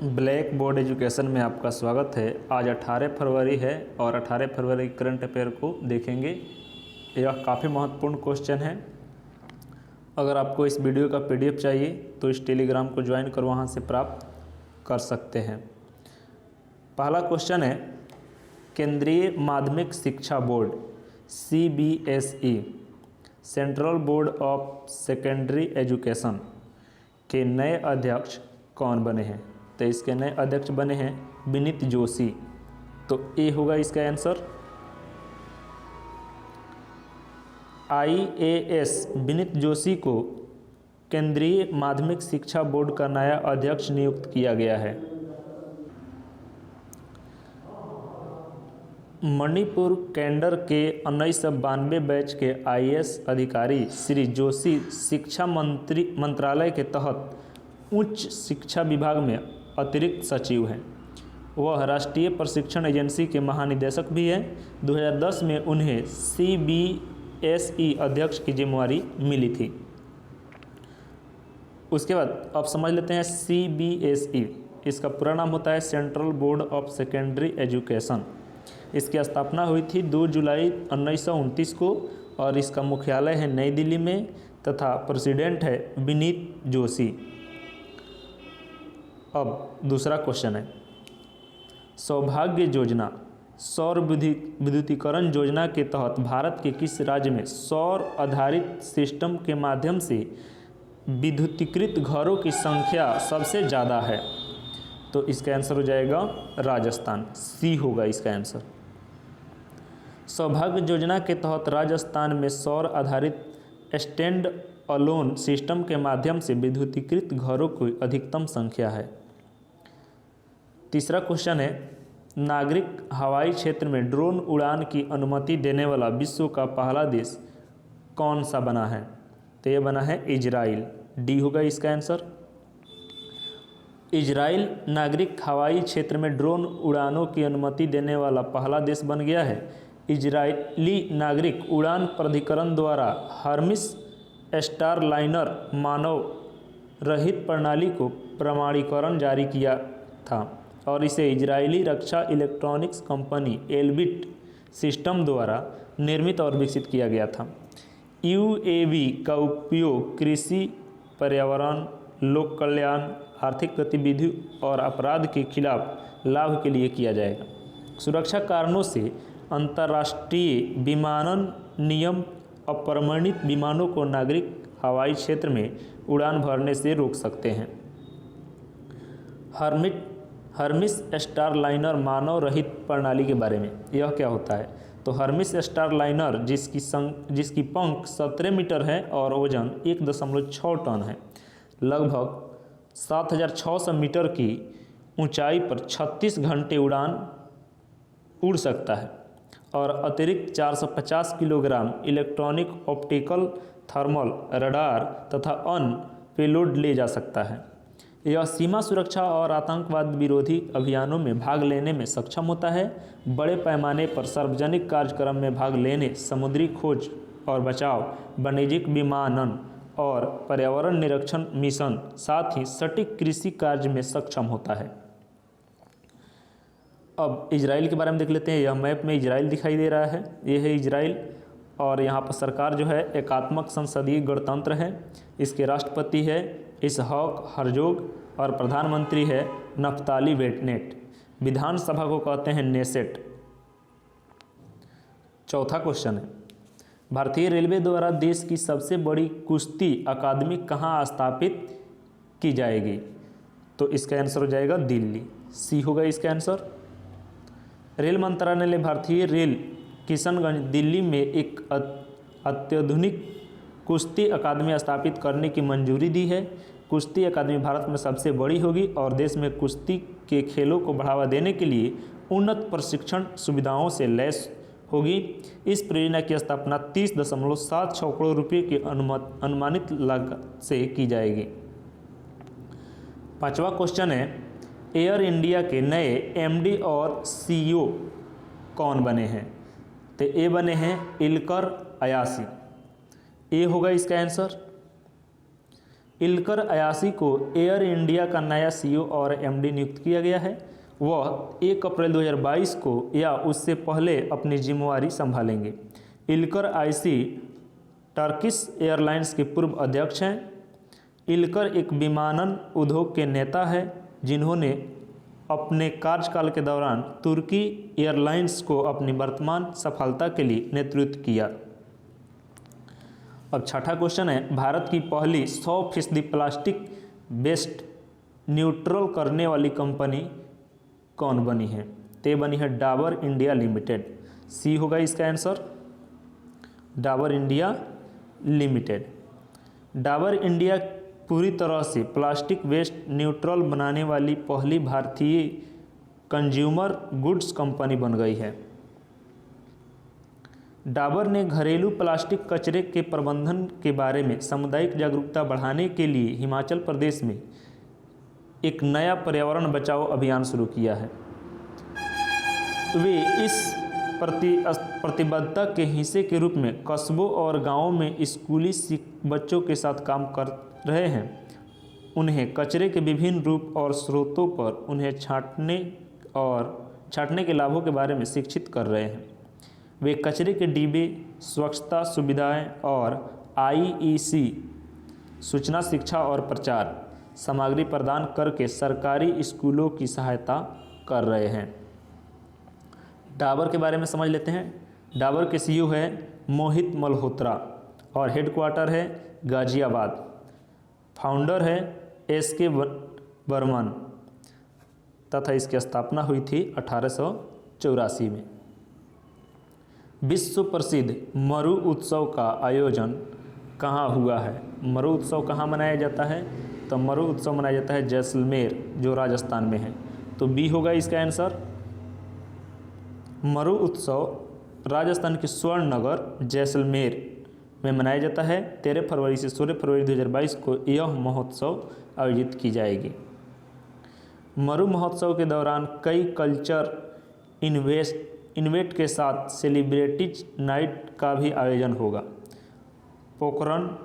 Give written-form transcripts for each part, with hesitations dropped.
Black board education में आपका स्वागत है। आज 18 फरवरी है और 18 फरवरी करंट अफेयर को देखेंगे। यह काफ़ी महत्वपूर्ण क्वेश्चन है। अगर आपको इस वीडियो का पीडीएफ चाहिए तो इस टेलीग्राम को ज्वाइन कर वहाँ से प्राप्त कर सकते हैं। पहला क्वेश्चन है, केंद्रीय माध्यमिक शिक्षा board CBSE central board of secondary education के नए अध्यक्ष कौन बने हैं? तो इसके नए अध्यक्ष बने हैं विनीत जोशी। तो ए होगा इसका आंसर। IAS विनीत जोशी को केंद्रीय माध्यमिक शिक्षा बोर्ड का नया अध्यक्ष नियुक्त किया गया है। मणिपुर कैडर के 1992 बैच के IAS अधिकारी श्री जोशी शिक्षा मंत्रालय के तहत उच्च शिक्षा विभाग में अतिरिक्त सचिव हैं। वह राष्ट्रीय प्रशिक्षण एजेंसी के महानिदेशक भी हैं। 2010 में उन्हें CBSE अध्यक्ष की जिम्मेवारी मिली थी। उसके बाद अब समझ लेते हैं CBSE, इसका पूरा नाम होता है central board of secondary education. इसकी स्थापना हुई थी 2 जुलाई 1929 को और इसका मुख्यालय है नई दिल्ली में तथा प्रेसिडेंट है विनीत जोशी। अब दूसरा क्वेश्चन है, सौभाग्य योजना सौर विद्युतीकरण योजना के तहत भारत के किस राज्य में सौर आधारित सिस्टम के माध्यम से विद्युतीकृत घरों की संख्या सबसे ज़्यादा है? तो इसका आंसर हो जाएगा राजस्थान। सी होगा इसका आंसर। सौभाग्य योजना के तहत राजस्थान में सौर आधारित स्टैंड अलोन सिस्टम के माध्यम से विद्युतीकृत घरों की अधिकतम संख्या है। तीसरा क्वेश्चन है, नागरिक हवाई क्षेत्र में ड्रोन उड़ान की अनुमति देने वाला विश्व का पहला देश कौन सा बना है? तो यह बना है इजराइल। डी होगा इसका आंसर। इजराइल नागरिक हवाई क्षेत्र में ड्रोन उड़ानों की अनुमति देने वाला पहला देश बन गया है। इजरायली नागरिक उड़ान प्राधिकरण द्वारा हर्मिस स्टारलाइनर मानव रहित प्रणाली को प्रमाणीकरण जारी किया था और इसे इजरायली रक्षा इलेक्ट्रॉनिक्स कंपनी एलबिट सिस्टम द्वारा निर्मित और विकसित किया गया था। UAV का उपयोग कृषि, पर्यावरण, लोक कल्याण, आर्थिक गतिविधि और अपराध के खिलाफ लाभ के लिए किया जाएगा। सुरक्षा कारणों से अंतर्राष्ट्रीय विमानन नियम अप्रमाणित विमानों को नागरिक हवाई क्षेत्र में उड़ान भरने से रोक सकते हैं। हर्मिस स्टारलाइनर मानव रहित प्रणाली के बारे में यह क्या होता है? तो हर्मिस स्टारलाइनर जिसकी पंख 17 मीटर है और वजन 1.6 टन है, लगभग 7,600 मीटर की ऊंचाई पर 36 घंटे उड़ सकता है और अतिरिक्त 450 kilogram electronic, optical, thermal, radar तथा अन्य पेलोड ले जा सकता है। यह सीमा सुरक्षा और आतंकवाद विरोधी अभियानों में भाग लेने में सक्षम होता है। बड़े पैमाने पर सार्वजनिक कार्यक्रम में भाग लेने, समुद्री खोज और बचाव, वाणिज्यिक विमानन और पर्यावरण निरीक्षण मिशन, साथ ही सटीक कृषि कार्य में सक्षम होता है। अब इजराइल के बारे में देख लेते हैं। यह मैप में इजराइल दिखाई दे रहा है, यह है इजराइल और यहाँ पर सरकार जो है एकात्मक संसदीय गणतंत्र है। इसके राष्ट्रपति है इसहाक हर्जोग और प्रधानमंत्री है नफ्ताली बेन्नेट। विधानसभा को कहते हैं नेसेट। चौथा क्वेश्चन है, भारतीय रेलवे द्वारा देश की सबसे बड़ी कुश्ती अकादमी कहाँ स्थापित की जाएगी? तो इसका आंसर हो जाएगा दिल्ली। सी होगा इसका आंसर। रेल मंत्रालय ने भारतीय रेल किशनगंज दिल्ली में एक अत्याधुनिक कुश्ती अकादमी स्थापित करने की मंजूरी दी है। कुश्ती अकादमी भारत में सबसे बड़ी होगी और देश में कुश्ती के खेलों को बढ़ावा देने के लिए उन्नत प्रशिक्षण सुविधाओं से लैस होगी। इस परियोजना की स्थापना 30.76 करोड़ रुपये की अनुमानित लागत से की जाएगी। पांचवा क्वेश्चन है, एयर इंडिया के नए MD और CEO कौन बने हैं? तो ए बने हैं इल्कर अयासी। ए होगा इसका आंसर। इल्कर अयाशी को एयर इंडिया का नया सीईओ और एमडी नियुक्त किया गया है। वह 1 अप्रैल 2022 को या उससे पहले अपनी जिम्मेवारी संभालेंगे। इल्कर अयाशी टर्किश एयरलाइंस के पूर्व अध्यक्ष हैं। इल्कर एक विमानन उद्योग के नेता हैं जिन्होंने अपने कार्यकाल के दौरान तुर्की एयरलाइंस को अपनी वर्तमान सफलता के लिए नेतृत्व किया। अब छठा क्वेश्चन है, भारत की पहली 100% प्लास्टिक वेस्ट न्यूट्रल करने वाली कंपनी कौन बनी है? ते बनी है डाबर इंडिया लिमिटेड। सी होगा इसका answer, Dabur India limited. Dabur India पूरी तरह से प्लास्टिक वेस्ट न्यूट्रल बनाने वाली पहली भारतीय कंज्यूमर गुड्स कंपनी बन गई है। डाबर ने घरेलू प्लास्टिक कचरे के प्रबंधन के बारे में सामुदायिक जागरूकता बढ़ाने के लिए हिमाचल प्रदेश में एक नया पर्यावरण बचाओ अभियान शुरू किया है। वे इस प्रतिबद्धता के हिस्से के रूप में कस्बों और गांवों में स्कूली बच्चों के साथ काम कर रहे हैं। उन्हें कचरे के विभिन्न रूप और स्रोतों पर उन्हें छांटने के लाभों के बारे में शिक्षित कर रहे हैं। वे कचरे के डिब्बे, स्वच्छता सुविधाएं और IEC सूचना, शिक्षा और प्रचार सामग्री प्रदान करके सरकारी स्कूलों की सहायता कर रहे हैं। डाबर के बारे में समझ लेते हैं। डाबर के सीईओ है मोहित मल्होत्रा और हेडक्वार्टर है गाजियाबाद। फाउंडर है SK बर्मन तथा इसकी स्थापना हुई थी 1884 में। विश्व प्रसिद्ध मरु उत्सव का आयोजन कहाँ हुआ है? मरु उत्सव कहाँ मनाया जाता है? तो मरु उत्सव मनाया जाता है जैसलमेर, जो राजस्थान में है। तो बी होगा इसका आंसर। मरु उत्सव राजस्थान के स्वर्ण नगर जैसलमेर में मनाया जाता है। 13 फरवरी से 16 फरवरी 2022 को यह महोत्सव आयोजित की जाएगी। मरु महोत्सव के दौरान कई कल्चर इवेंट के साथ सेलिब्रिटीज नाइट का भी आयोजन होगा। पोखरन,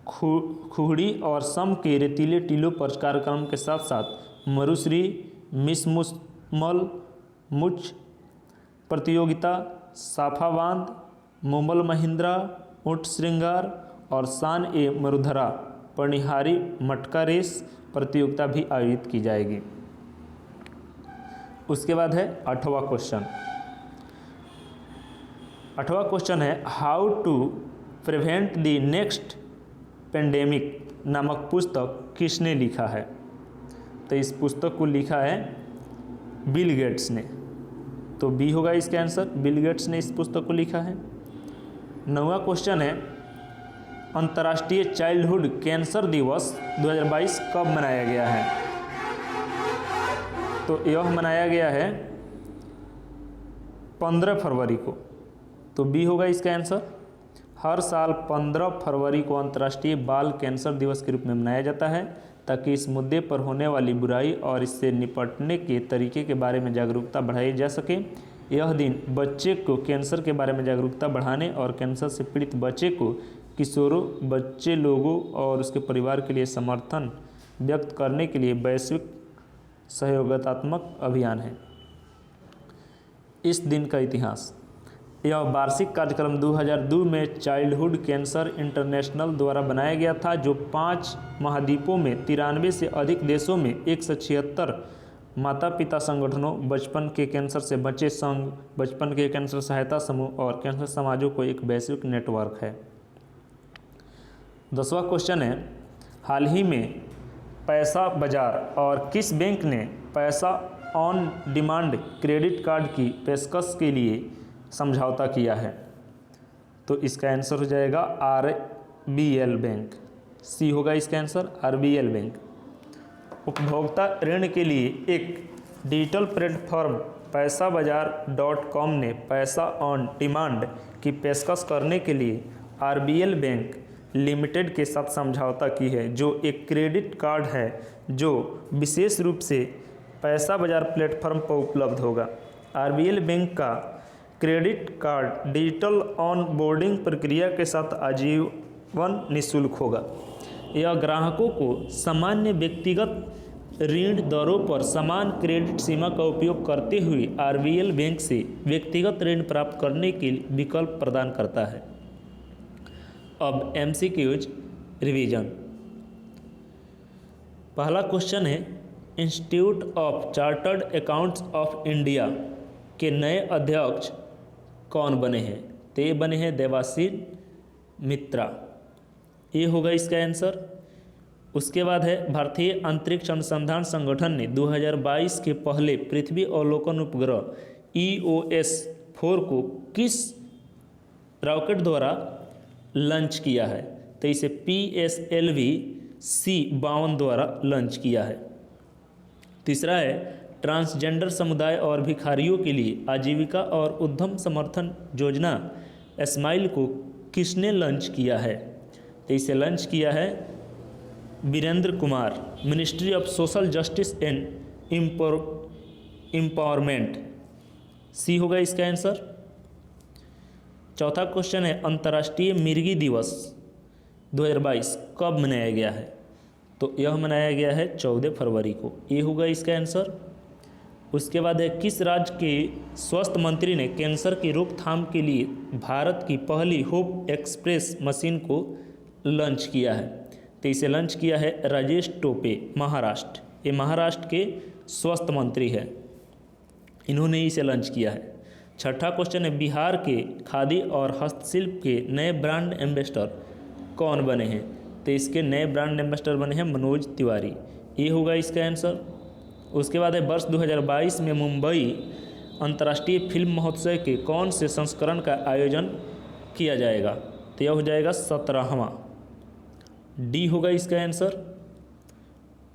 खुहड़ी और सम के रेतीले टीलों पर कार्यक्रम के साथ साथ मरुश्री, मिस मुस्मल मुच प्रतियोगिता, साफाबांध, मुमल महिंद्रा, ऊँट श्रृंगार और शान ए मरुधरा पनिहारी मटका रेस प्रतियोगिता भी आयोजित की जाएगी। उसके बाद है 8वां क्वेश्चन। 8वां क्वेश्चन है, how to prevent the next pandemic नामक पुस्तक किसने लिखा है? तो इस पुस्तक को लिखा है बिल गेट्स ने। तो बी होगा इसका आंसर, बिल गेट्स ने इस पुस्तक को लिखा है। 9वां क्वेश्चन है, अंतर्राष्ट्रीय चाइल्डहुड कैंसर दिवस 2022 कब मनाया गया है? तो यह मनाया गया है 15 फरवरी को। तो बी होगा इसका आंसर। हर साल 15 फरवरी को अंतर्राष्ट्रीय बाल कैंसर दिवस के रूप में मनाया जाता है ताकि इस मुद्दे पर होने वाली बुराई और इससे निपटने के तरीके के बारे में जागरूकता बढ़ाई जा सके। यह दिन बच्चे को कैंसर के बारे में जागरूकता बढ़ाने और कैंसर से पीड़ित बच्चे को किशोरों, बच्चे लोगों और उसके परिवार के लिए समर्थन व्यक्त करने के लिए वैश्विक सहयोगात्मक अभियान है। इस दिन का इतिहास। यह वार्षिक कार्यक्रम 2002 में चाइल्डहुड कैंसर इंटरनेशनल द्वारा बनाया गया था, जो 5 महाद्वीपों में 93 से अधिक देशों में 176 माता पिता संगठनों, बचपन के कैंसर से बचे संघ, बचपन के कैंसर सहायता समूह और कैंसर समाजों को एक वैश्विक नेटवर्क है। 10वां क्वेश्चन है, हाल ही में पैसा बाजार और किस बैंक ने पैसा ऑन डिमांड क्रेडिट कार्ड की पेशकश के लिए समझौता किया है? तो इसका आंसर हो जाएगा RBL बैंक। सी होगा इसका आंसर, RBL बैंक। उपभोक्ता ऋण के लिए एक डिजिटल प्लेटफॉर्म पैसाबाजार.com ने पैसा ऑन डिमांड की पेशकश करने के लिए RBL बैंक लिमिटेड के साथ समझौता की है, जो एक क्रेडिट कार्ड है जो विशेष रूप से पैसा बाजार प्लेटफॉर्म पर उपलब्ध होगा। RBL बैंक का credit card digital on boarding प्रक्रिया के साथ आजीवन निःशुल्क होगा। यह ग्राहकों को सामान्य व्यक्तिगत ऋण दरों पर समान क्रेडिट सीमा का उपयोग करते हुए आरबीएल बैंक से व्यक्तिगत ऋण प्राप्त करने के विकल्प प्रदान करता है। अब एमसीक्यूज रिवीजन। पहला क्वेश्चन है, institute of chartered accounts of India के नए अध्यक्ष कौन बने हैं? तो ये बने हैं देवाशीष मित्रा, ये होगा इसका आंसर। उसके बाद है, भारतीय अंतरिक्ष अनुसंधान संगठन ने 2022 के पहले पृथ्वी अवलोकन उपग्रह EOS-4 को किस रॉकेट द्वारा लॉन्च किया है? तो इसे PSLV-C52 द्वारा लॉन्च किया है। तीसरा है, ट्रांसजेंडर समुदाय और भिखारियों के लिए आजीविका और उद्यम समर्थन योजना स्माइल को किसने लॉन्च किया है? तो इसे लॉन्च किया है Virendra Kumar, ministry of social justice and empowerment, C होगा इसका आंसर। चौथा क्वेश्चन है, अंतर्राष्ट्रीय मिर्गी दिवस 2022 कब मनाया गया है? तो यह मनाया गया है 14 फरवरी को, ये होगा इसका आंसर। उसके बाद है, किस राज्य के स्वास्थ्य मंत्री ने कैंसर की रोकथाम के लिए भारत की पहली होप एक्सप्रेस मशीन को लॉन्च किया है? तो इसे लॉन्च किया है राजेश टोपे, महाराष्ट्र, ये महाराष्ट्र के स्वास्थ्य मंत्री हैं, इन्होंने इसे लॉन्च किया है। छठा क्वेश्चन है, बिहार के खादी और हस्तशिल्प के नए ब्रांड एम्बेसडर कौन बने हैं? तो इसके नए ब्रांड एम्बेसडर बने हैं मनोज तिवारी, ये होगा इसका आंसर। उसके बाद है, वर्ष 2022 में मुंबई अंतर्राष्ट्रीय फिल्म महोत्सव के कौन से संस्करण का आयोजन किया जाएगा? तो यह हो जाएगा 17वां, डी होगा इसका आंसर।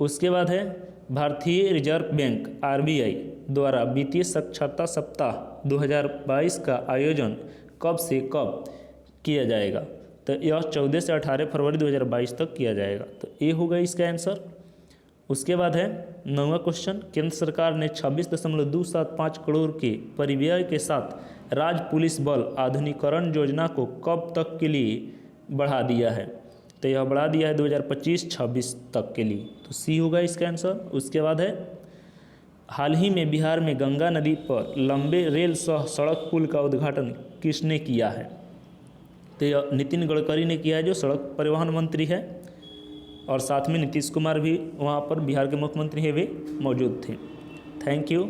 उसके बाद है, भारतीय रिजर्व बैंक RBI द्वारा वित्तीय साक्षरता सप्ताह 2022 का आयोजन कब से कब किया जाएगा? तो यह 14 से 18 फरवरी 2022 तक किया जाएगा, तो ये होगा इसका आंसर। उसके बाद है 9वां क्वेश्चन, केंद्र सरकार ने 26.275 करोड़ के परिव्यय के साथ राज्य पुलिस बल आधुनिकीकरण योजना को कब तक के लिए बढ़ा दिया है? तो यह बढ़ा दिया है 2025-26 तक के लिए, तो सी होगा इसका आंसर। उसके बाद है, हाल ही में बिहार में गंगा नदी पर लंबे रेल सह सड़क पुल का उद्घाटन किसने किया है? तो यह नितिन गडकरी ने किया है, जो सड़क परिवहन मंत्री है, और साथ में नीतीश कुमार भी वहाँ पर बिहार के मुख्यमंत्री हैं, वे मौजूद थे। Thank you.